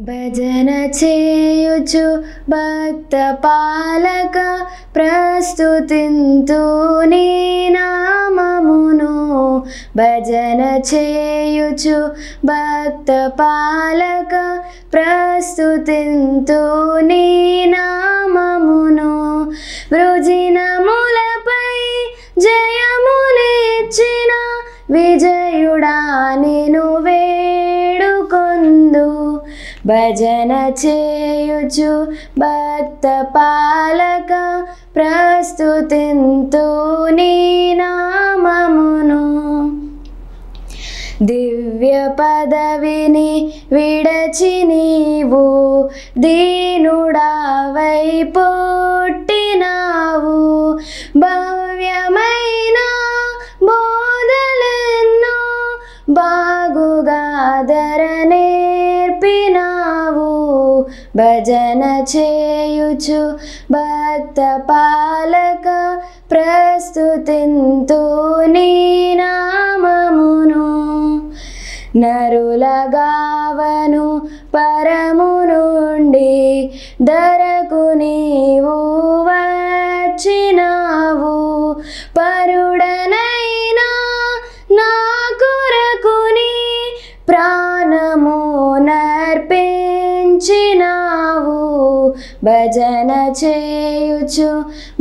భజన చేయుచు భక్త పాలక ప్రస్తుతింతు నీ నామమును. భజన చేయుచు భక్త పాలక ప్రస్తుతింతు నీ నామమును. వృజినములపై జయమునిచ్చిన విజయుడా నిను వేడుకొందు. భజన చేయుచు భక్త పాలక ప్రస్తుతింతు నీ నామమును. దివ్య పదవిని విడచి నీవు దీనుడావై పుట్టినావు. భవ్యమైన బోధలెన్నో బాగుగాదర నేర్పినావు. భజన చేయుచు భక్త పాలక ప్రస్తుతింతు నీ నామమును. నరుల గావను పరము నుండి ధరకు నీవు వచ్చినావు. పరుడనైనా నా కొరకు నీ ప్రాణము నర్పించినావు. భజన చేయుచు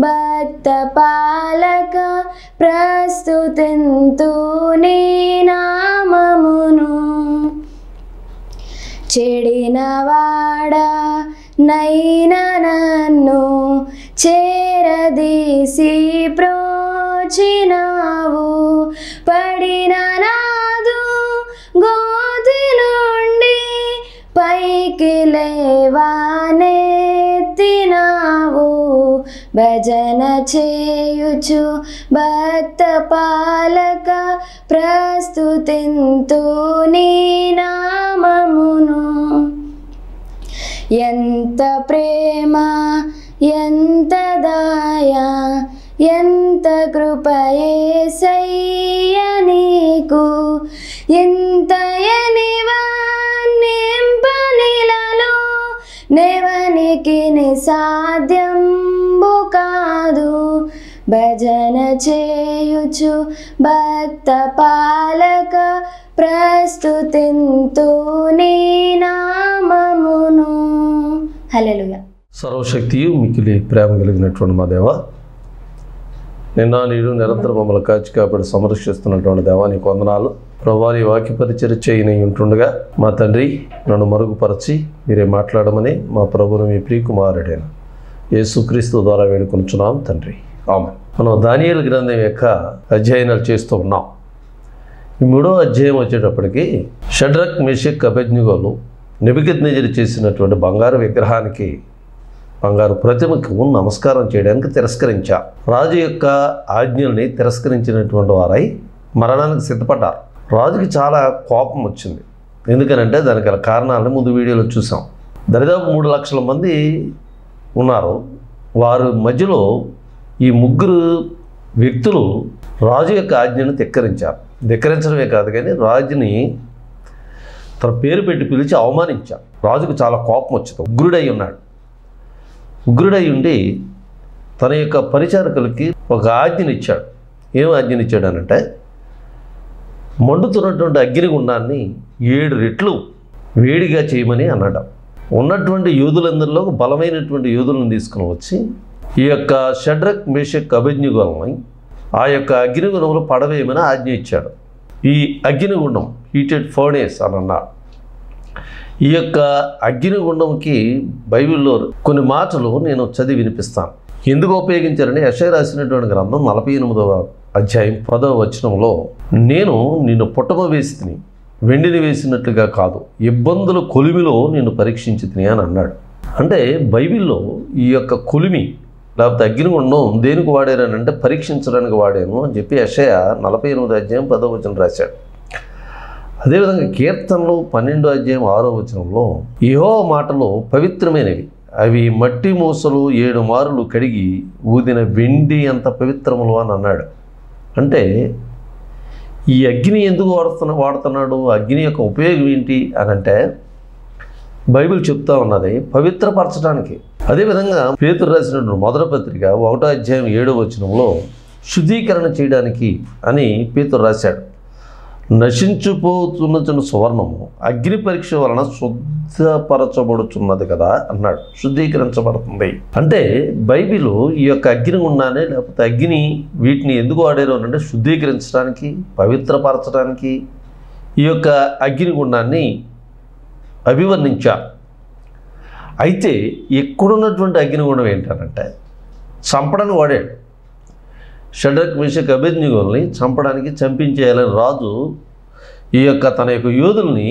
భక్త పాలక ప్రస్తుతింతు నీ నామమును. చెడినవాడా నైన నన్ను చేరదీసి ప్రోచినావు. పడిన నాదు గోతి నుండి పైకి లేవానెత్తినావు. భజన చేయుచు భక్త పాలక ప్రస్తుతింతు నీ నామమును. ఎంత ప్రేమ ఎంత దయ ఎంత కృప యేసయ్య నీకు. ఇంతయనివన్నింపనిలలో నెవనికి సాధ్యంబు కాదు. భజన చేయుచు భక్త పాలక ప్రస్తుతింతు నీ నామమును. హల్లెలూయా. సర్వశక్తియు మిక్కిలి ప్రేమ కలిగినటువంటి మా దేవ, నిన్న నీడు నిరంతరం మమ్మల్ని కాచి కాపాడి సంరక్షిస్తున్నటువంటి దేవా నీకు వందనాలు. ప్రభువా నీ వాక్య పరిచర్య చేయని ఉంటుండగా మా తండ్రి నన్ను మరుగుపరచి మీరే మాట్లాడమని మా ప్రభువును మీ ప్రియకుమారుడైన యేసుక్రీస్తు ద్వారా వేడుకొనుచున్నాం తండ్రి, ఆమేన్. మనం దానియేలు గ్రంథం యొక్క అధ్యయనాలు చేస్తూ ఉన్నాం. ఈ 3వ అధ్యాయం వచ్చేటప్పటికి షడ్రక్ మెషక్ అబేద్నెగోలు నెబుకద్నెజరు చేసినటువంటి బంగారు విగ్రహానికి, బంగారు ప్రతిమకు నమస్కారం చేయడానికి తిరస్కరించారు. రాజు యొక్క ఆజ్ఞల్ని తిరస్కరించినటువంటి వారై మరణానికి సిద్ధపడ్డారు. రాజుకి చాలా కోపం వచ్చింది. ఎందుకనంటే దానికి గల కారణాలను ముందు వీడియోలో చూసాం. దరిదాపు 3 లక్షల మంది ఉన్నారు. వారి మధ్యలో ఈ 3 వ్యక్తులు రాజు యొక్క ఆజ్ఞను ధిక్కరించడమే కాదు కానీ రాజుని తన పేరు పెట్టి పిలిచి అవమానించారు. రాజుకు చాలా కోపం వచ్చింది. ఉగ్రుడై ఉన్నాడు. ఉగ్రుడై ఉండి తన యొక్క పరిచారకులకి ఒక ఆజ్ఞనిచ్చాడు. ఏం ఆజ్ఞనిచ్చాడు అనంటే, మండుతున్నటువంటి అగ్నిగుండాన్ని 7 రెట్లు వేడిగా చేయమని అన్నాడు. ఉన్నటువంటి యోధులందరిలో బలమైనటువంటి యోధులను తీసుకుని వచ్చి ఈ యొక్క షడ్రక్ మెషక్ అబేద్నెగోలని ఆ యొక్క అగ్నిగుండంలో పడవేయమని ఆజ్ఞ ఇచ్చాడు. ఈ అగ్నిగుండం హీటెడ్ ఫర్నేస్ అని అన్నాడు. ఈ యొక్క అగ్నిగుండంకి బైబిల్లో కొన్ని మాటలు నేను చదివి వినిపిస్తాను. ఎందుకు ఉపయోగించారని యెషయా రాసినటువంటి గ్రంథం 48వ అధ్యాయం 10వ వచనంలో, నేను నిన్ను పుట్టమ వేసి తిని వెండిని వేసినట్లుగా కాదు, ఇబ్బందుల కొలిమిలో నిన్ను పరీక్షించి తిని అని అన్నాడు. అంటే బైబిల్లో ఈ యొక్క కొలిమి లేకపోతే అగ్నిగుండం దేనికి వాడారని అంటే పరీక్షించడానికి వాడాను అని చెప్పి యెషయా 48వ అధ్యాయం 10వ వచనం రాశాడు. అదేవిధంగా కీర్తనలు 12వ అధ్యాయం 6వ వచనంలో, యెహోవా మాటలు పవిత్రమైనవి, అవి మట్టి మూసలు 7 మారులు కడిగి ఊదిన వెండి అంత పవిత్రములు అని అన్నాడు. అంటే ఈ అగ్ని ఎందుకు వాడుతున్నాడు, అగ్ని యొక్క ఉపయోగం ఏంటి అని అంటే, బైబిల్ చెప్తా ఉన్నది పవిత్రపరచడానికి. అదేవిధంగా పేతురు రాసినటువంటి మొదటి పత్రిక 1వ అధ్యాయం 7వ వచనంలో శుద్ధీకరణ చేయడానికి అని పేతురు రాశాడు. నశించిపోతున్న సువర్ణము అగ్ని పరీక్ష వలన శుద్ధపరచబడుచున్నది కదా అన్నాడు. శుద్ధీకరించబడుతుంది అంటే బైబిల్ ఈ యొక్క అగ్ని గుండానే, లేకపోతే అగ్ని వీటిని ఎందుకు వాడారు అంటే శుద్ధీకరించడానికి, పవిత్రపరచడానికి ఈ యొక్క అగ్ని గుండాన్ని అభివర్ణించారు. అయితే ఎక్కడున్నటువంటి అగ్నిగుండం ఏంటంటే చంపడానికి వాడాడు. షడ్రక్ మేషక్ అబేద్నెగోల్ని చంపడానికి, చంపించేయాలని రాజు ఈ యొక్క తన యొక్క యోధుల్ని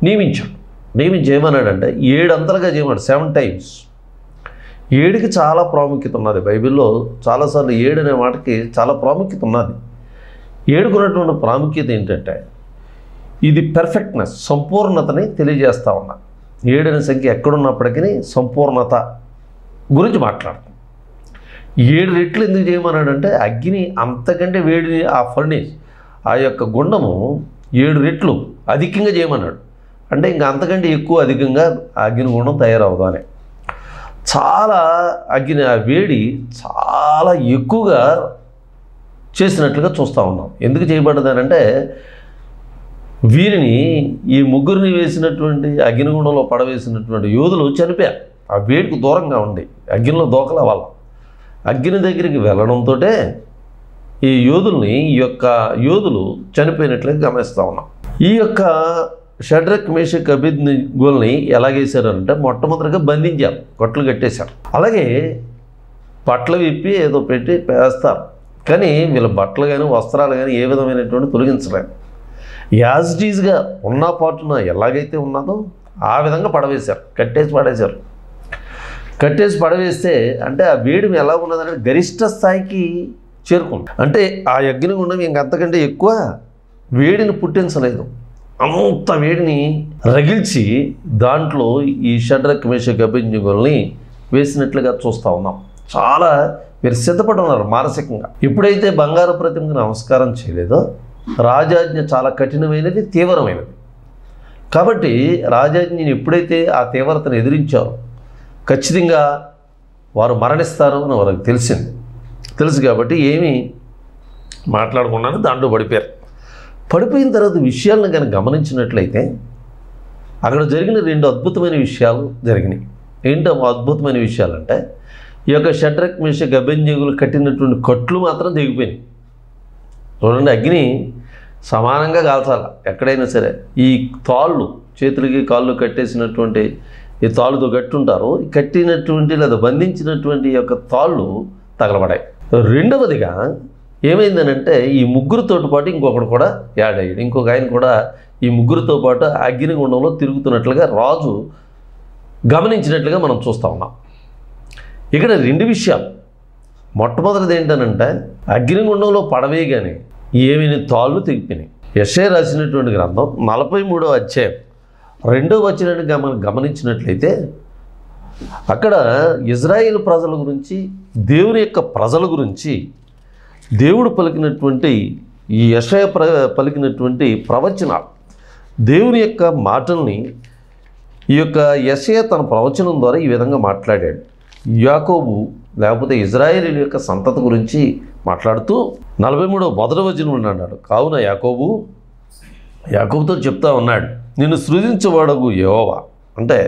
నియమించి ఏమన్నాడంటే 7 అంతలుగా చేయమన్నాడు. 7 times. 7కి చాలా ప్రాముఖ్యత ఉన్నది. బైబిల్లో చాలాసార్లు 7 అనే మాటకి చాలా ప్రాముఖ్యత ఉన్నది. 7కు ఉన్నటువంటి ప్రాముఖ్యత ఏంటంటే ఇది పెర్ఫెక్ట్నెస్, సంపూర్ణతని తెలియజేస్తూ ఉన్నా. 7 అనే సంఖ్య ఎక్కడున్నప్పటికీ సంపూర్ణత గురించి మాట్లాడుతుంది. 7 రెట్లు ఎందుకు చేయమన్నాడంటే అగ్ని అంతకంటే వేడిని, ఆ ఫర్నేస్, ఆ యొక్క గుండము 7 రెట్లు అధికంగా చేయమన్నాడు. అంటే ఇంకా అంతకంటే ఎక్కువ అధికంగా అగ్ని గుండం తయారవుదా అని. చాలా అగ్ని, ఆ వేడి చాలా ఎక్కువగా చేసినట్లుగా చూస్తూ ఉన్నాం. ఎందుకు చేయబడ్డదనంటే వీరిని, ఈ ముగ్గురిని వేసినటువంటి అగ్నిగుండంలో పడవేసినటువంటి యోధులు చనిపోయారు. ఆ వేడికి దూరంగా ఉండి అగ్నిలో దోకల వాళ్ళ అగ్ని దగ్గరికి వెళ్ళడంతో ఈ యోధులు చనిపోయినట్లుగా గమనిస్తూ ఉన్నాం. ఈ యొక్క షడ్రక్ మేషక్ అబేద్నెగోల్ని ఎలాగేశారంటే మొట్టమొదటిగా బంధించారు, కొట్లు కట్టేశారు. అలాగే బట్టలు విప్పి ఏదో పెట్టి వేస్తారు, కానీ వీళ్ళ బట్టలు కానీ వస్త్రాలు కానీ ఏ విధమైనటువంటి తొలగించలేదు. యాజ్ ఇట్ ఈజ్గా ఉన్న పాటున ఎలాగైతే ఉన్నదో ఆ విధంగా పడవేశారు, కట్టేసి పడవేస్తే అంటే ఆ వేడి ఎలా ఉన్నదంటే గరిష్ట స్థాయికి చేరుకుంది. అంటే ఆ అగ్నిగుండం ఇంకంతకంటే ఎక్కువ వేడిని పుట్టించలేదు, అంత వేడిని రగిల్చి దాంట్లో ఈ షడ్రక్ మేషక్ అబేద్నెగోల్ని వేసినట్లుగా చూస్తూ ఉన్నాం. చాలా వీరు సిద్ధపడి ఉన్నారు మానసికంగా. ఎప్పుడైతే బంగారు ప్రతిమకు నమస్కారం చేయలేదో రాజాజ్ఞ చాలా కఠినమైనది, తీవ్రమైనది. కాబట్టి రాజాజ్ఞని ఎప్పుడైతే ఆ తీవ్రతను ఎదిరించారో ఖచ్చితంగా వారు మరణిస్తారు అని వారికి తెలుసు కాబట్టి ఏమీ మాట్లాడకుండానే దాంట్లో పడిపోయిన తర్వాత విషయాలను కనుక గమనించినట్లయితే అక్కడ జరిగిన 2 అద్భుతమైన విషయాలు జరిగినాయి. ఏంటో అద్భుతమైన విషయాలంటే ఈ యొక్క షడ్రక్ మేషక్ అబేద్నెగోలు కట్టినటువంటి కట్లు మాత్రం తెగిపోయినాయి. చూడండి, అగ్ని సమానంగా కాల్చాల ఎక్కడైనా సరే. ఈ తాళ్ళు, చేతులకి కాళ్ళు కట్టేసినటువంటి ఈ తాళ్ళుతో కట్టుంటారు, కట్టినటువంటి లేదా బంధించినటువంటి యొక్క తాళ్ళు తగలబడాయి. రెండవదిగా ఏమైందనంటే ఈ ముగ్గురితో పాటు ఇంకొకడు కూడా యాడ్ అయ్యాడు. ఇంకొక ఆయన కూడా ఈ ముగ్గురితో పాటు అగ్నిగుండంలో తిరుగుతున్నట్లుగా రాజు గమనించినట్లుగా మనం చూస్తూ ఉన్నాం. ఇక్కడ 2 విషయాలు. మొట్టమొదటిది ఏంటనంటే అగ్నిగుండంలో పడవేయగానే ఏమైనా తాళ్ళు తెగిపోయినాయి. యెషయా రాసినటువంటి గ్రంథం 43వ అధ్యాయం 2వ వచనాన్ని మనం గమనించినట్లయితే అక్కడ ఇజ్రాయేల్ ప్రజల గురించి, దేవుని యొక్క ప్రజల గురించి దేవుడు పలికినటువంటి ఈ యెషయా పలికినటువంటి ప్రవచనాలు, దేవుని యొక్క మాటల్ని ఈ యొక్క యెషయా తన ప్రవచనం ద్వారా ఈ విధంగా మాట్లాడాడు. యాకోబు లేకపోతే ఇజ్రాయేలీల యొక్క సంతతి గురించి మాట్లాడుతూ 43వ మొదటి వచనం అన్నాడు, కావున యాకోబుతో చెప్తా ఉన్నాడు, నిన్ను సృజించేవాడగు యెహోవా, అంటే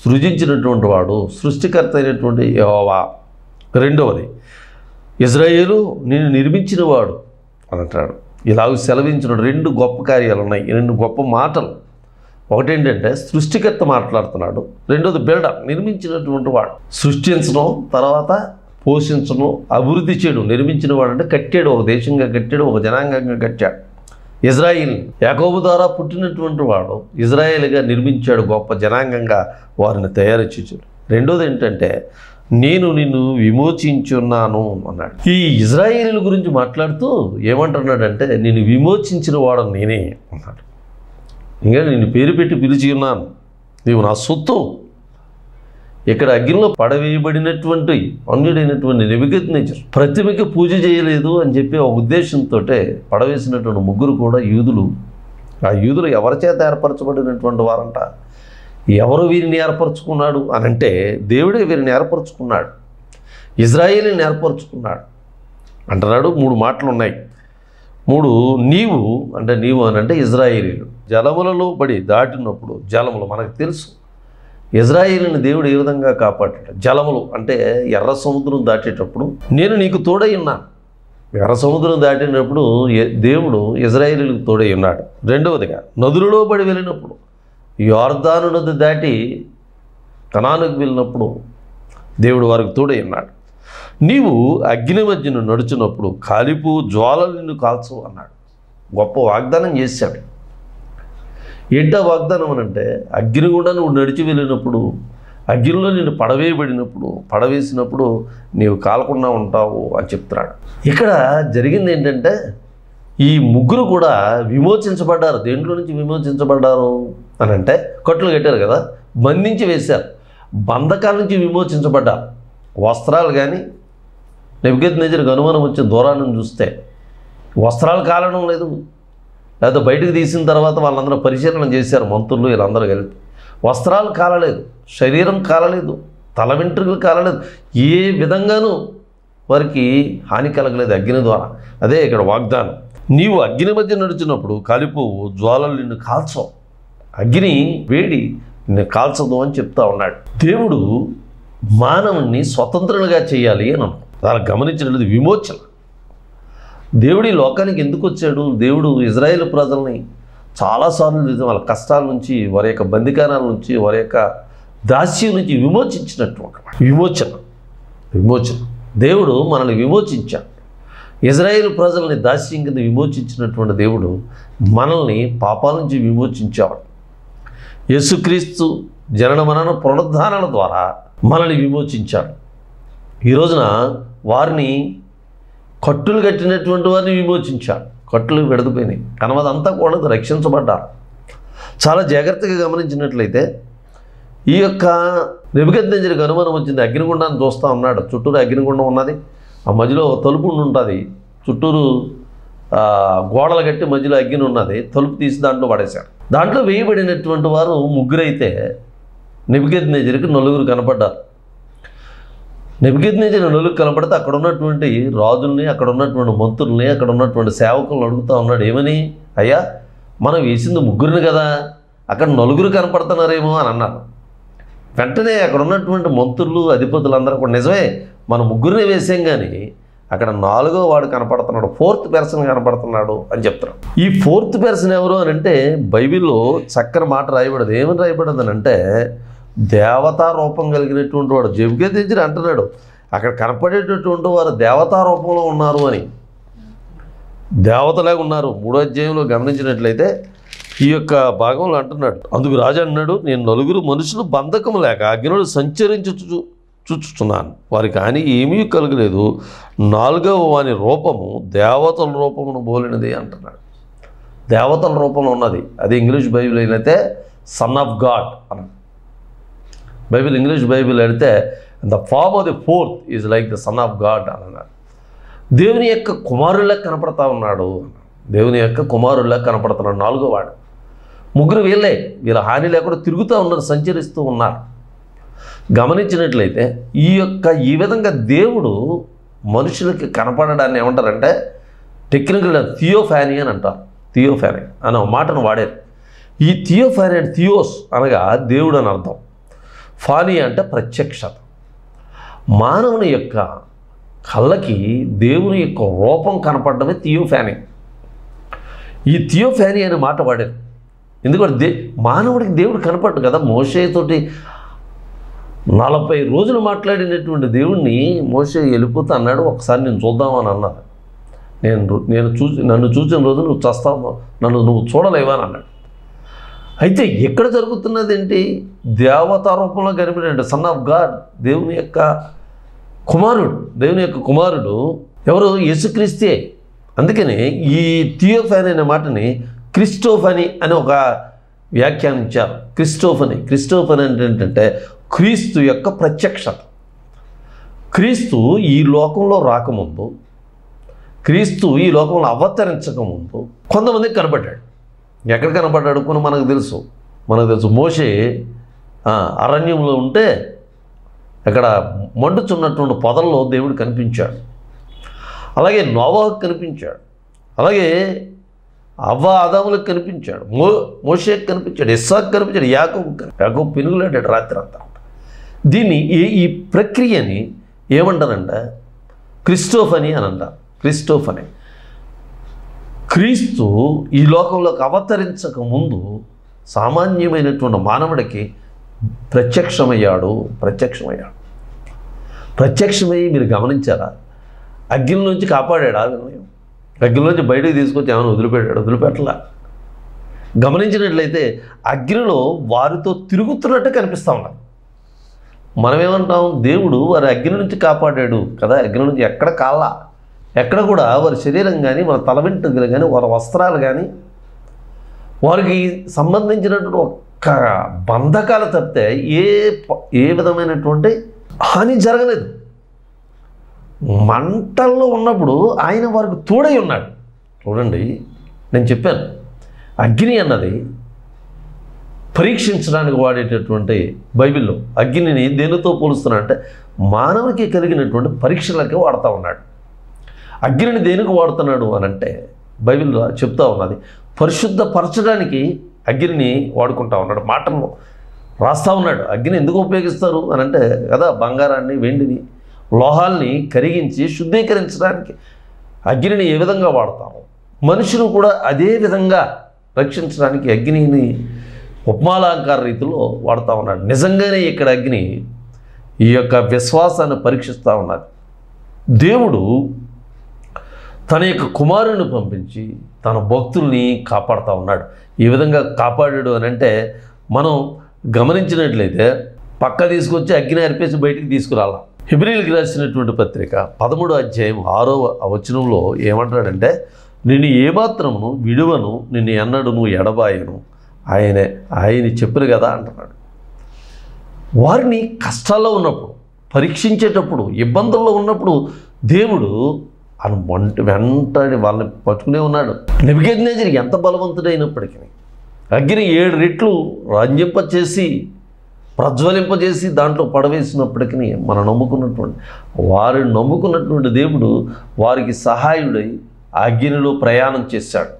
సృజించినటువంటి వాడు, సృష్టికర్త అయినటువంటి యెహోవా. రెండవది, ఇజ్రాయేలు నిన్ను నిర్మించిన వాడు అని అంటాడు. ఇలాగ సెలవించిన 2 గొప్ప కార్యాలు ఉన్నాయి, 2 గొప్ప మాటలు. ఒకటేంటంటే సృష్టికర్త మాట్లాడుతున్నాడు, రెండోది బిల్డర్, నిర్మించినటువంటి వాడు. సృష్టించడం, తర్వాత పోషించడం, అభివృద్ధి చేయడం. నిర్మించిన వాడు అంటే కట్టాడు, ఒక దేశంగా కట్టాడు, ఒక జనాంగంగా కట్టాడు. ఇజ్రాయిల్ యాకోబు ద్వారా పుట్టినటువంటి వాడు ఇజ్రాయేల్గా నిర్మించాడు, గొప్ప జనాంగంగా వారిని తయారు చేశాడు. రెండోది ఏంటంటే నేను నిన్ను విమోచించున్నాను అన్నాడు. ఈ ఇజ్రాయేలీల గురించి మాట్లాడుతూ ఏమంటున్నాడంటే నిన్ను విమోచించిన వాడు నేనే అన్నాడు. ఇంకా నిన్ను పేరు పెట్టి పిలిచి ఉన్నాను, నీవు నా సొత్తు. ఇక్కడ అగ్నిలో పడవేయబడినటువంటి అన్యుడైనటువంటి నెబుకద్నెజర్ ప్రతిమకి పూజ చేయలేదు అని చెప్పి ఒక ఉద్దేశంతో పడవేసినటువంటి ముగ్గురు కూడా యూదులు. ఆ యూదులు ఎవరి చేత ఏర్పరచబడినటువంటి వారంట? ఎవరు వీరిని ఏర్పరచుకున్నాడు అని అంటే దేవుడే వీరిని ఏర్పరచుకున్నాడు, ఇజ్రాయేలుని ఏర్పరచుకున్నాడు అంటున్నాడు. 3 మాటలు ఉన్నాయి. 3 నీవు అని అంటే ఇజ్రాయేలీలు జలములలో పడి దాటినప్పుడు, జలములు మనకు తెలుసు ఇజ్రాయేలుని దేవుడు ఏ విధంగా కాపాడాడు. జలములు అంటే ఎర్ర సముద్రం దాటేటప్పుడు నేను నీకు తోడై ఉన్నాను. ఎర్ర సముద్రం దాటినప్పుడు దేవుడు ఇజ్రాయేలులకు తోడై ఉన్నాడు. రెండవదిగా నదులలో పడి వెళ్ళినప్పుడు, యోర్దాను నది దాటి కనానుకు వెళ్ళినప్పుడు దేవుడు వారికి తోడై ఉన్నాడు. నీవు అగ్ని మధ్యను నడుచున్నప్పుడు కాలిపు జ్వాలలు నిన్ను కాల్చవు అన్నాడు. గొప్ప వాగ్దానం చేశాడు. ఏంటో వాగ్దానం అని అంటే అగ్ని కూడా నువ్వు నడిచి వెళ్ళినప్పుడు, అగ్నిలో నిన్ను పడవేసినప్పుడు నీవు కాలకుండా ఉంటావు అని చెప్తున్నాడు. ఇక్కడ జరిగింది ఏంటంటే ఈ 3 కూడా విమోచించబడ్డారు. దేంట్లో నుంచి విమోచించబడ్డారు అని అంటే కట్లు కట్టారు కదా, బంధించి వేశారు. బంధకాల నుంచి విమోచించబడ్డారు. వస్త్రాలు కానీ నెబుకద్నెజరుకు అనుమానం వచ్చే దూరాన్ని చూస్తే వస్త్రాలు కాలడం లేదు, లేకపోతే బయటకు తీసిన తర్వాత వాళ్ళందరూ పరిశీలన చేశారు మంత్రులు వీళ్ళందరూ కలిపి. వస్త్రాలు కాలలేదు, శరీరం కాలలేదు, తల వెంట్రుకలు కాలలేదు, ఏ విధంగానూ వారికి హాని కలగలేదు అగ్ని ద్వారా. అదే ఇక్కడ వాగ్దానం. నీవు అగ్ని మధ్య నడుచున్నప్పుడు కాలిపోవు, జ్వాలలు నిన్ను కాల్చవు, అగ్ని వేడి నిన్ను కాల్చదు అని చెప్తా ఉన్నాడు. దేవుడు మానవుణ్ణి స్వతంత్రులుగా చేయాలి అని అన్నాడు. దాన్ని గమనించినట్లయితే విమోచన. దేవుడు ఈ లోకానికి ఎందుకు వచ్చాడు? దేవుడు ఇజ్రాయేల్ ప్రజల్ని చాలాసార్లు వాళ్ళ కష్టాల నుంచి, వారి యొక్క బందికానాల నుంచి, వారి యొక్క దాస్యం నుంచి విమోచించినటువంటి విమోచన. దేవుడు మనల్ని విమోచించాడు. ఇజ్రాయేల్ ప్రజల్ని దాస్యం కింద విమోచించినటువంటి దేవుడు మనల్ని పాపాల నుంచి విమోచించాడు. యేసుక్రీస్తు జనన మరణ పునరుద్ధానాల ద్వారా మనల్ని విమోచించాడు. ఈ రోజున వారిని కట్టులు కట్టినటువంటి వారిని విమోచించాడు. కట్టులు విడదిపోయినాయి, కనవదంతా కూడా రక్షించబడ్డారు. చాలా జాగ్రత్తగా గమనించినట్లయితే ఈ యొక్క నెబుకద్నెజరుకు అనుమానం వచ్చింది. అగ్నిగుండాన్ని చూస్తూ ఉన్నాడు. చుట్టూరు అగ్నిగుండం ఉన్నది, ఆ మధ్యలో తలుపు ఉంటుంది, చుట్టూరు గోడలు కట్టి మధ్యలో అగ్ని ఉన్నది. తలుపు తీసి దాంట్లో పడేశారు. దాంట్లో వేయబడినటువంటి వారు 3 అయితే నెబుకద్నెజరుకు 4 కనపడ్డారు. నెబుకద్నెజరు 4 కనపడితే అక్కడ ఉన్నటువంటి రాజుల్ని, అక్కడ ఉన్నటువంటి మంత్రుల్ని, అక్కడ ఉన్నటువంటి సేవకులను అడుగుతూ ఉన్నాడు, ఏమని? అయ్యా, మనం వేసింది 3 కదా, అక్కడ 4 కనపడుతున్నారేమో అని అన్నారు. వెంటనే అక్కడ ఉన్నటువంటి మంత్రులు, అధిపతులందరూ కూడా నిజమే, మనం 3 వేసాం, కానీ అక్కడ 4వ వాడు కనపడుతున్నాడు, 4th పర్సన్ కనపడుతున్నాడు అని చెప్తారు. ఈ 4th పర్సన్ ఎవరు అని అంటే బైబిల్లో చక్కని మాట రాయబడదు. ఏమని రాయబడదు అని అంటే దేవతా రూపం కలిగినటువంటి వాడు. నెబుకద్నెజరు అంటున్నాడు అక్కడ కనపడేటటువంటి వారు దేవతా రూపంలో ఉన్నారు అని, దేవతలాగా ఉన్నారు. 3వ అధ్యాయంలో గమనించినట్లయితే ఈ యొక్క భాగంలో అంటున్నాడు, అందుకు రాజు అన్నాడు, నేను 4 మనుషులు బంధకం లేక అగ్నిలో చూచుచున్నాను, వారికి హాని ఏమీ కలగలేదు. 4వ వాని రూపము దేవతల రూపమును పోలినది అంటున్నాడు. దేవతల రూపంలో ఉన్నది. అది ఇంగ్లీష్ బైబిల్ అయితే సన్ ఆఫ్ గాడ్ అన్న బైబిల్. ఇంగ్లీష్ బైబిల్ అయితే the form of the 4th is like the son of God అని అన్నారు. దేవుని యొక్క కుమారుల్లా కనపడతా ఉన్నాడు. దేవుని యొక్క కుమారుల్లా కనపడుతున్నాడు 4వ వాడు. 3 వీళ్ళే, వీళ్ళ హాని లేకుండా తిరుగుతూ ఉన్నారు, సంచరిస్తూ ఉన్నారు. గమనించినట్లయితే ఈ విధంగా దేవుడు మనుషులకి కనపడడాన్ని ఏమంటారంటే టెక్నికల్ థియోఫానీ అని అంటారు. థియోఫానీ అనే మాటను వాడారు. ఈ థియోఫానీ అంటే థియోస్ అనగా దేవుడు అని అర్థం, ఫానీ అంటే ప్రత్యక్షత. మానవుని యొక్క కళ్ళకి దేవుని యొక్క రూపం కనపడమే థియోఫానీ. ఈ థియోఫానీ అనే మాట వాడారు. ఎందుకంటే మానవుడికి దేవుడు కనపడ్డు కదా. మోషేతోటి 40 రోజులు మాట్లాడినటువంటి దేవుణ్ణి మోషే వెళ్ళిపోతా అన్నాడు, ఒకసారి నేను చూద్దామని అన్నారు. నన్ను చూసిన రోజు నువ్వు చస్తావు, నువ్వు చూడలేవా అని అన్నాడు. అయితే ఎక్కడ జరుగుతున్నది ఏంటి? దేవతా రూపంలో కనిపించాడు సన్ ఆఫ్ గాడ్, దేవుని యొక్క కుమారుడు ఎవరు? యేసుక్రీస్తే. అందుకని ఈ థియోఫానీ అనే మాటని క్రిస్టోఫనీ అని ఒక వ్యాఖ్యానించారు. క్రిస్టోఫనీ అంటే ఏంటంటే క్రీస్తు యొక్క ప్రత్యక్షత. క్రీస్తు ఈ లోకంలో రాకముందు, క్రీస్తు ఈ లోకంలో అవతరించకముందు కొంతమందికి కనపడ్డాడు. ఎక్కడ కనపడ్డాడు కొన్ని మనకు తెలుసు. మోషే అరణ్యంలో ఉంటే అక్కడ మండుచున్నటువంటి పొదల్లో దేవుడు కనిపించాడు. అలాగే నోవాహుకు కనిపించాడు. అలాగే అవ్వ ఆదాములకు కనిపించాడు. మోషేకు కనిపించాడు. ఇస్సాకు కనిపించాడు. యాకోబు పెనుగులాడాడు రాత్రి అంతా. దీన్ని ఈ ప్రక్రియని ఏమంటారంటే క్రిస్టోఫనీ అని అంటారు. క్రిస్టోఫనీ. క్రీస్తు ఈ లోకంలోకి అవతరించక ముందు సామాన్యమైనటువంటి మానవుడికి ప్రత్యక్షమయ్యాడు. ప్రత్యక్షమై మీరు గమనించారా? అగ్ని నుంచి కాపాడాడు. ఆ వినయం అగ్ని నుంచి బయటకు తీసుకొచ్చి ఏమైనా వదిలిపెట్టలా. గమనించినట్లయితే అగ్నిలో వారితో తిరుగుతున్నట్టు కనిపిస్తూ ఉన్నారు. మనం ఏమంటాం? దేవుడు వారి అగ్ని నుంచి కాపాడాడు కదా. అగ్ని నుంచి ఎక్కడ కూడా వారి శరీరం కానీ, వారి తల వెంట్రుకలు కానీ, వారి వస్త్రాలు కానీ, వారికి సంబంధించినటువంటి ఒక్క బంధకాలు తప్పితే ఏ విధమైనటువంటి హాని జరగలేదు. మంటల్లో ఉన్నప్పుడు ఆయన వారికి తోడై ఉన్నాడు. చూడండి, నేను చెప్పాను, అగ్ని అన్నది పరీక్షించడానికి వాడేటటువంటి బైబిల్లో అగ్నిని దేనితో పోలుస్తున్నాడంటే మానవునికి కలిగినటువంటి పరీక్షలకి వాడుతూ ఉన్నాడు. అగ్నిని దేనికి వాడుతున్నాడు అని అంటే బైబిల్లో చెప్తా ఉన్నది పరిశుద్ధపరచడానికి అగ్నిని వాడుకుంటా ఉన్నాడు. మాటల్లో రాస్తూ ఉన్నాడు. అగ్ని ఎందుకు ఉపయోగిస్తారు అని అంటే కదా, బంగారాన్ని, వెండిని, లోహాల్ని కరిగించి శుద్ధీకరించడానికి అగ్నిని ఏ విధంగా వాడతాము, మనుషులు కూడా అదే విధంగా రక్షించడానికి అగ్నిని ఉపమాలంకార రీతిలో వాడుతూ ఉన్నాడు. నిజంగానే ఇక్కడ అగ్ని ఈ యొక్క విశ్వాసాన్ని పరీక్షిస్తూ ఉన్నది. దేవుడు తన యొక్క కుమారుని పంపించి తన భక్తుల్ని కాపాడుతూ ఉన్నాడు. ఈ విధంగా కాపాడాడు అని అంటే మనం గమనించినట్లయితే పక్క తీసుకొచ్చి అగ్ని అర్పేసి బయటికి తీసుకురాలా. హెబ్రీయులకు రాసినటువంటి పత్రిక 13వ అధ్యాయం 6వ వచనంలో ఏమంటాడంటే, నిన్ను ఏమాత్రమును విడువను, నిన్ను ఎన్నడును ఎడబాయను, ఆయన చెప్పిన కదా అంటున్నాడు. వారిని కష్టాల్లో ఉన్నప్పుడు, పరీక్షించేటప్పుడు, ఇబ్బందుల్లో ఉన్నప్పుడు దేవుడు వెంటనే వాళ్ళని పట్టుకునే ఉన్నాడు. నెబుకద్నెజరు ఎంత బలవంతుడైనప్పటికీ అగ్ని 7 రెట్లు రంజింపచేసి ప్రజ్వలింపజేసి దాంట్లో పడవేసినప్పటికీ వారిని నమ్ముకున్నటువంటి దేవుడు వారికి సహాయుడై అగ్నిలో ప్రయాణం చేశాడు.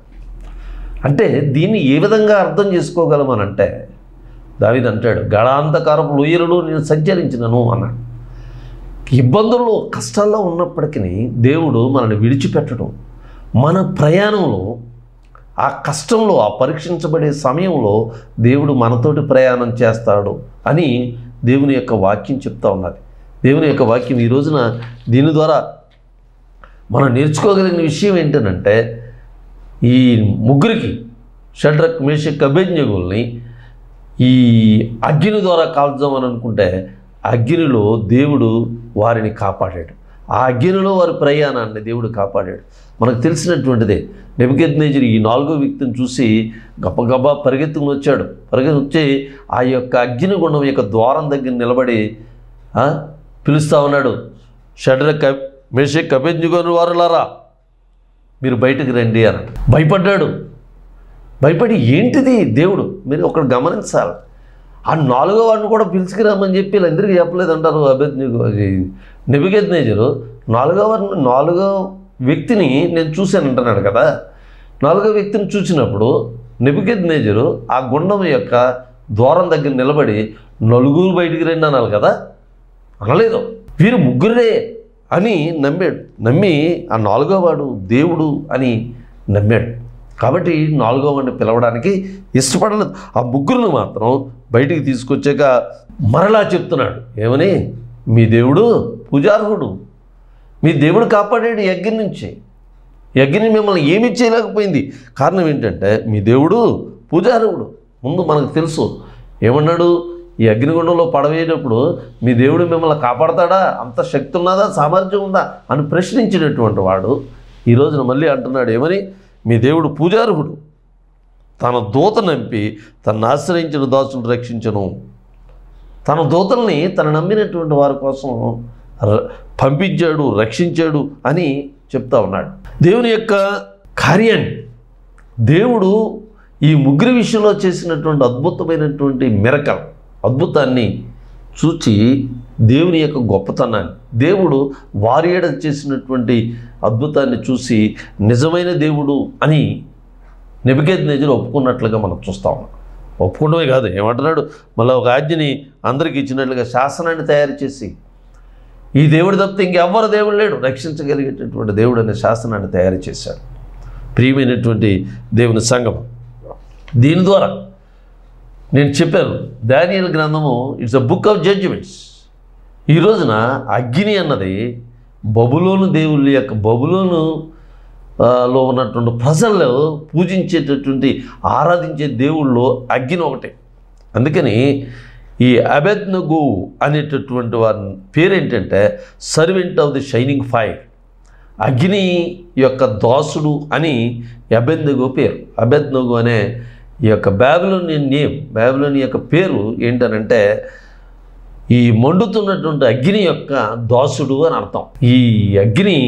అంటే దీన్ని ఏ విధంగా అర్థం చేసుకోగలమనంటే దావీదు అంటాడు, గడాంధకారపు లోయలలో నేను సంచరించినను అన్నాడు. ఇబ్బందుల్లో, కష్టాల్లో ఉన్నప్పటికీ దేవుడు మనల్ని విడిచిపెట్టడం, మన ప్రయాణంలో ఆ కష్టంలో, ఆ పరీక్షించబడే సమయంలో దేవుడు మనతోటి ప్రయాణం చేస్తాడు అని దేవుని యొక్క వాక్యం చెప్తా ఉన్నది. దేవుని యొక్క వాక్యం ఈ రోజున దీని ద్వారా మనం నేర్చుకోగలిగిన విషయం ఏంటంటే, ఈ ముగ్గురికి షడ్రక్, మేషక్, అబేద్నెగోల్ని ఈ అగ్ని ద్వారా కాల్చామని అనుకుంటే అగ్నిలో దేవుడు వారిని కాపాడాడు. ఆ అగ్నిలో వారి ప్రయాణాన్ని దేవుడు కాపాడాడు. మనకు తెలిసినటువంటిదే. నెబుకద్నెజరు ఈ 4వ వ్యక్తిని చూసి గబగబా పరిగెత్తుకుని వచ్చి ఆ యొక్క అగ్నిగుండం యొక్క ద్వారం దగ్గర నిలబడి పిలుస్తూ ఉన్నాడు, షడ్రక్, మేషక్, అబేద్నెగో వారులారా మీరు బయటకు రండి అన్నాడు. భయపడి ఏంటిది దేవుడు, మీరు ఒకటి గమనించాలి. ఆ 4వ వాడిని కూడా పిలుచుకురామని చెప్పి వీళ్ళందరికీ చెప్పలేదు అంటారు. నెబుకద్నెజరు 4వ వ్యక్తిని నేను చూశాను అంటున్నాడు కదా. 4వ వ్యక్తిని చూసినప్పుడు నెబుకద్నెజరు ఆ గుండం యొక్క ద్వారం దగ్గర నిలబడి నలుగురు బయటికి రండి అనాలి కదా, అనలేదు. వీరు ముగ్గురే అని నమ్మి ఆ 4వ వాడు దేవుడు అని నమ్మాడు. కాబట్టి 4వ వాడిని పిలవడానికి ఇష్టపడలేదు. ఆ ముగ్గురుని మాత్రం బయటికి తీసుకొచ్చాక మరలా చెప్తున్నాడు, ఏమని? మీ దేవుడు పూజార్హుడు, మీ దేవుడు కాపాడాడు ఈ అగ్ని నుంచి. ఈ అగ్ని మిమ్మల్ని ఏమీ చేయలేకపోయింది. కారణం ఏంటంటే మీ దేవుడు పూజార్హుడు. ముందు మనకు తెలుసు ఏమన్నాడు, ఈ అగ్నిగుండంలో పడవేయటప్పుడు మీ దేవుడు మిమ్మల్ని కాపాడతాడా, అంత శక్తి ఉన్నదా, సామర్థ్యం ఉందా అని ప్రశ్నించినటువంటి వాడు ఈ రోజున మళ్ళీ అంటున్నాడు, ఏమని? మీ దేవుడు పూజార్హుడు, తన దూత నంపి తను ఆశ్రయించిన దాసులను రక్షించను. తన దూతల్ని తను నమ్మినటువంటి వారి కోసం పంపించాడు, రక్షించాడు అని చెప్తా ఉన్నాడు. దేవుని యొక్క కార్యాన్ని దేవుడు ఈ ముగ్గురి విషయంలో చేసినటువంటి అద్భుతమైనటువంటి మిరకల్ అద్భుతాన్ని చూచి దేవుని యొక్క గొప్పతనాన్ని, దేవుడు వారి ఏడ చేసినటువంటి అద్భుతాన్ని చూసి నిజమైన దేవుడు అని నెబుకద్నెజరు ఒప్పుకున్నట్లుగా మనం చూస్తా ఉన్నాం. ఒప్పుకోవడమే కాదు, ఏమంటున్నాడు, మళ్ళీ ఒక ఆజ్ఞని అందరికీ ఇచ్చినట్లుగా శాసనాన్ని తయారు చేసి, ఈ దేవుడు తప్పితే ఇంకెవ్వరు దేవుడు లేడు, రక్షించగలిగేటటువంటి దేవుడు అనే శాసనాన్ని తయారు చేశాడు. ప్రియమైనటువంటి దేవుని సంఘం, దీని ద్వారా నేను చెప్పాను, దానియేలు గ్రంథము it's a book of judgements. ఈ రోజున అగ్ని అన్నది బబులోను దేవుళ్ళ యొక్క బబులోనులో ఉన్నటువంటి ప్రజల్లో పూజించేటటువంటి ఆరాధించే దేవుళ్ళు అగ్ని ఒకటే. అందుకని ఈ అబేద్నెగో అనేటటువంటి వారి పేరేంటంటే servant of the shining fire, అగ్ని యొక్క దాసుడు అని అబేద్నెగో పేరు. అబేద్నెగో అనే ఈ యొక్క బాబిలోనియన్ నేమ్, బాబిలోని యొక్క పేరు ఏంటనంటే ఈ మండుతున్నటువంటి అగ్ని యొక్క దాసుడు అని అర్థం. ఈ అగ్ని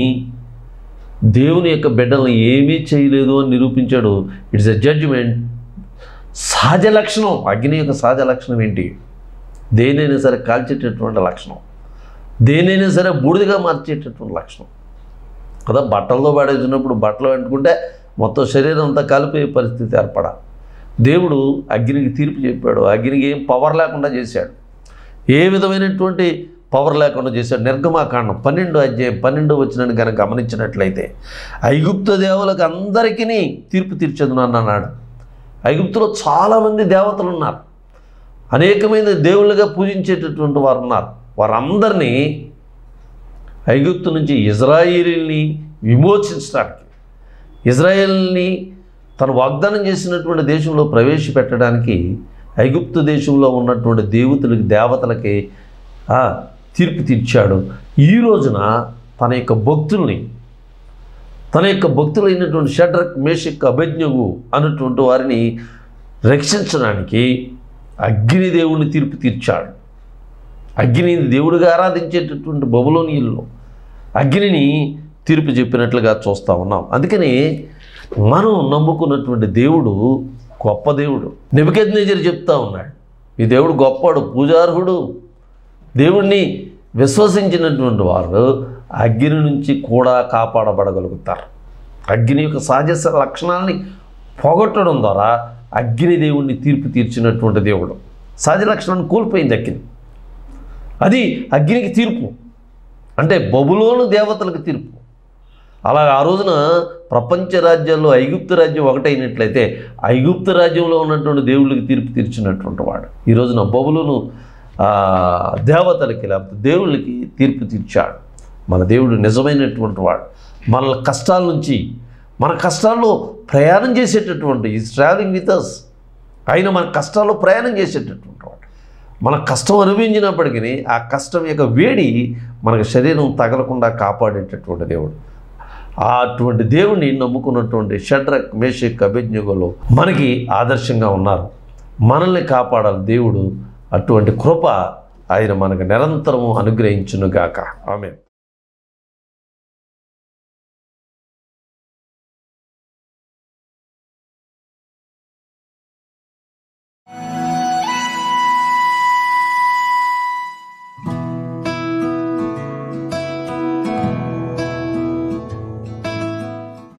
దేవుని యొక్క బిడ్డలను ఏమీ చేయలేదు అని నిరూపించాడు. It's a judgement. సహజ లక్షణం, అగ్ని యొక్క సహజ లక్షణం ఏంటి? దేనైనా సరే కాల్చేటటువంటి లక్షణం, దేనైనా సరే బూడిదగా మార్చేటటువంటి లక్షణం కదా. బట్టలతో పడేసినప్పుడు బట్టలు వెంటుకుంటే మొత్తం శరీరం అంతా కాలిపోయే పరిస్థితి ఏర్పడాలి. దేవుడు అగ్నికి తీర్పు చెప్పాడు. అగ్నికి ఏం పవర్ లేకుండా చేశాడు, ఏ విధమైనటువంటి పవర్ లేకుండా చేశాడు. నిర్గమాకాండం 12 వచ్చినని కనుక గమనించినట్లయితే, ఐగుప్తు దేవులకు అందరికీ తీర్పు తీర్చదు అన్నాడు. ఐగుప్తులో చాలామంది దేవతలు ఉన్నారు, అనేకమైన దేవుళ్ళుగా పూజించేటటువంటి వారు ఉన్నారు. వారందరినీ ఐగుప్తు నుంచి ఇజ్రాయేలీని విమోచించడానికి, ఇజ్రాయేల్ని తను వాగ్దానం చేసినటువంటి దేశంలో ప్రవేశపెట్టడానికి ఐగుప్తు దేశంలో ఉన్నటువంటి దేవతలకి తీర్పు తీర్చాడు. ఈ రోజున తన యొక్క భక్తులైనటువంటి షడ్రక్, మేషక్, అబేద్నెగో అన్నటువంటి వారిని రక్షించడానికి అగ్ని దేవుడిని తీర్పు తీర్చాడు. అగ్ని దేవుడిగా ఆరాధించేటటువంటి బబులోనీయుల్లో అగ్నిని తీర్పు చెప్పినట్లుగా చూస్తూ ఉన్నాం. అందుకని మనం నమ్ముకున్నటువంటి దేవుడు గొప్ప దేవుడు. నెబుకద్నెజరు చెప్తా ఉన్నాడు, ఈ దేవుడు గొప్పవాడు, పూజార్హుడు. దేవుణ్ణి విశ్వసించినటువంటి వారు అగ్ని నుంచి కూడా కాపాడబడగలుగుతారు. అగ్ని యొక్క సహజ లక్షణాలని పోగొట్టడం ద్వారా అగ్ని దేవుణ్ణి తీర్పు తీర్చినటువంటి దేవుడు. సహజ లక్షణాన్ని కోల్పోయింది అగ్ని, అది అగ్నికి తీర్పు. అంటే బబులోను దేవతలకు తీర్పు. అలాగే ఆ రోజున ప్రపంచ రాజ్యాల్లో ఐగుప్తు రాజ్యం ఒకటైనట్లయితే ఐగుప్తు రాజ్యంలో ఉన్నటువంటి దేవుళ్ళకి తీర్పు తీర్చినటువంటి వాడు ఈ రోజున బబులోను దేవతలకి లేకపోతే దేవుళ్ళకి తీర్పు తీర్చాడు. మన దేవుడు నిజమైనటువంటి వాడు. మన కష్టాల నుంచి, మన కష్టాల్లో ప్రయాణం చేసేటటువంటి, ఈజ్ ట్రావెలింగ్ విత్ అస్. ఆయన మన కష్టాల్లో ప్రయాణం చేసేటటువంటి వాడు. మన కష్టం అనుభవించినప్పటికీ ఆ కష్టం యొక్క వేడి మనకు శరీరం తగలకుండా కాపాడేటటువంటి దేవుడు. అటువంటి దేవుణ్ణి నమ్ముకున్నటువంటి షడ్రక్, మేషక్, అబేద్నెగోలు మనకి ఆదర్శంగా ఉన్నారు. మనల్ని కాపాడాలి దేవుడు. అటువంటి కృప ఆయన మనకు నిరంతరము అనుగ్రహించునుగాక. ఆమేన్.